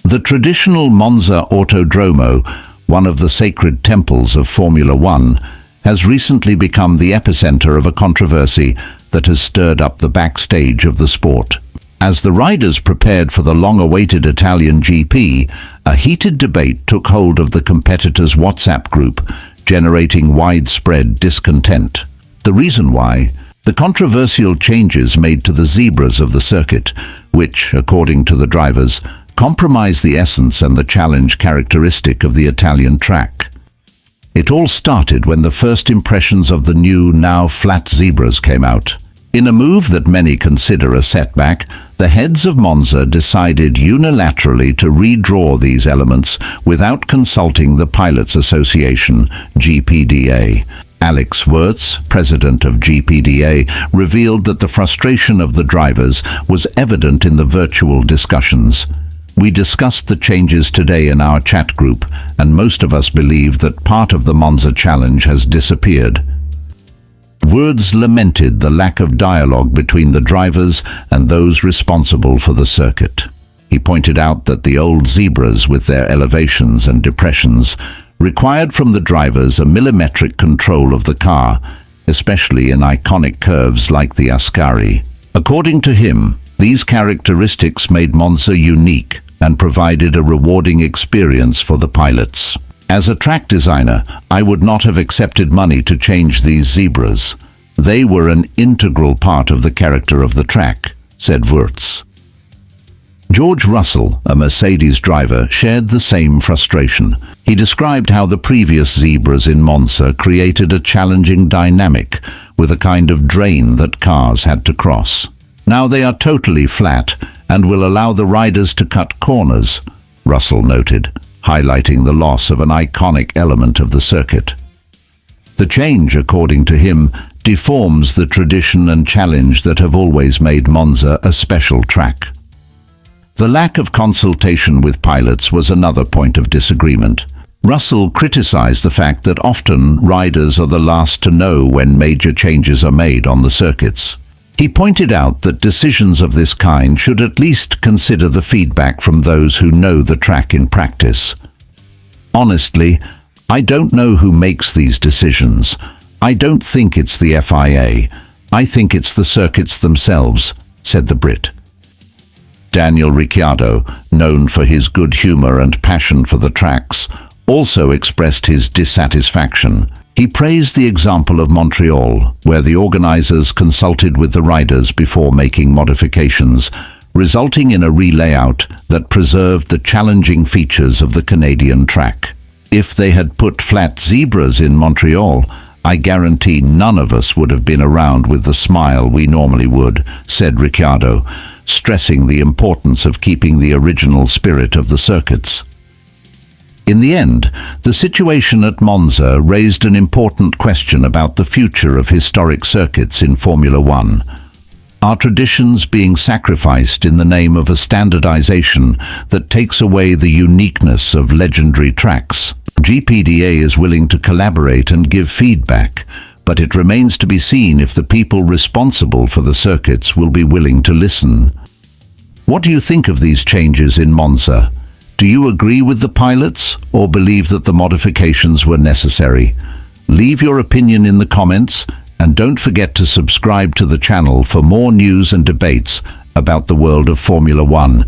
The traditional Monza Autodromo, one of the sacred temples of Formula One, has recently become the epicenter of a controversy that has stirred up the backstage of the sport. As the riders prepared for the long-awaited Italian GP, a heated debate took hold of the competitors' WhatsApp group, generating widespread discontent. The reason why? The controversial changes made to the zebras of the circuit, which, according to the drivers, compromise the essence and the challenge characteristic of the Italian track. It all started when the first impressions of the new, now flat zebras came out. In a move that many consider a setback, the heads of Monza decided unilaterally to redraw these elements without consulting the Pilots Association, GPDA. Alex Wurz, president of GPDA, revealed that the frustration of the drivers was evident in the virtual discussions. We discussed the changes today in our chat group, and most of us believe that part of the Monza challenge has disappeared. Wurz lamented the lack of dialogue between the drivers and those responsible for the circuit. He pointed out that the old zebras, with their elevations and depressions, required from the drivers a millimetric control of the car, especially in iconic curves like the Ascari. According to him, these characteristics made Monza unique and provided a rewarding experience for the pilots. As a track designer, I would not have accepted money to change these zebras. They were an integral part of the character of the track, said Wurz. George Russell, a Mercedes driver, shared the same frustration. He described how the previous zebras in Monza created a challenging dynamic with a kind of drain that cars had to cross. Now they are totally flat and will allow the riders to cut corners, Russell noted, highlighting the loss of an iconic element of the circuit. The change, according to him, deforms the tradition and challenge that have always made Monza a special track. The lack of consultation with pilots was another point of disagreement. Russell criticized the fact that often riders are the last to know when major changes are made on the circuits. He pointed out that decisions of this kind should at least consider the feedback from those who know the track in practice. Honestly, I don't know who makes these decisions. I don't think it's the FIA. I think it's the circuits themselves, said the Brit. Daniel Ricciardo, known for his good humor and passion for the tracks, also expressed his dissatisfaction. He praised the example of Montreal, where the organizers consulted with the riders before making modifications, resulting in a re-layout that preserved the challenging features of the Canadian track. If they had put flat zebras in Montreal, I guarantee none of us would have been around with the smile we normally would, said Ricciardo, stressing the importance of keeping the original spirit of the circuits. In the end, the situation at Monza raised an important question about the future of historic circuits in Formula One. Are traditions being sacrificed in the name of a standardization that takes away the uniqueness of legendary tracks? GPDA is willing to collaborate and give feedback, but it remains to be seen if the people responsible for the circuits will be willing to listen. What do you think of these changes in Monza? Do you agree with the pilots or believe that the modifications were necessary? Leave your opinion in the comments and don't forget to subscribe to the channel for more news and debates about the world of Formula One.